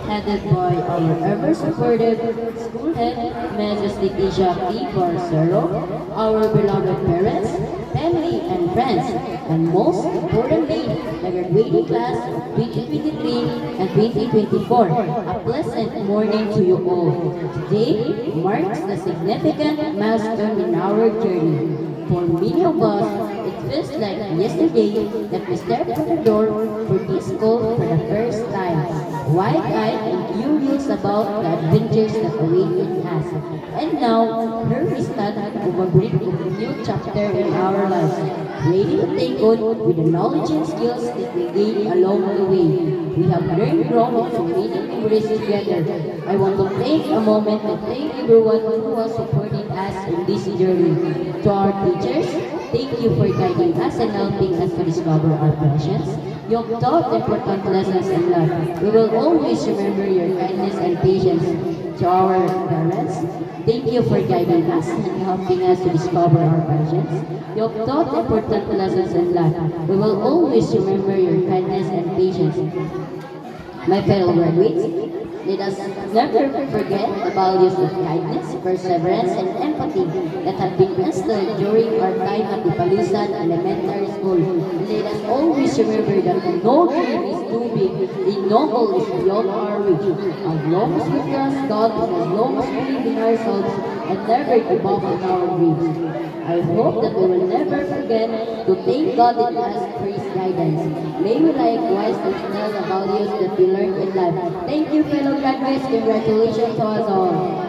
headed by our ever-supportive school head, Mrs. Leticia P. Barcero, our beloved parents, family, and friends, and most importantly, the graduating class of 2023 and 2024. A pleasant morning to you all. Today marks a significant milestone in our journey. For many of us, it feels like yesterday that we stepped through the door for this school for the first time, wide-eyed and curious about the adventures that awaited us. And now, here we stand over brick of a new chapter in our lives, ready to take on with the knowledge and skills that we gained along the way. We have learned, grown, and so many memories together. I want to take a moment to thank everyone who was supporting us in this journey. To our teachers, thank you for guiding us and helping us to discover our passions. You have taught important lessons in life. We will always remember your kindness and patience. To our parents, thank you for guiding us and helping us to discover our passions. You have taught important lessons in life. We will always remember your kindness and patience. My fellow graduates, let us never forget the values of kindness, perseverance, and empathy that have been instilled during our time at the Palisan Elementary School. Let us always remember that no dream is too big, and no goal is beyond our reach. As long as we trust God and as long as we believe in ourselves and never give up on our dreams. I hope that we will never forget to thank God and ask for His guidance. May we likewise instill the values that we learned in life. Thank you, fellow graduates. Congratulations to us all.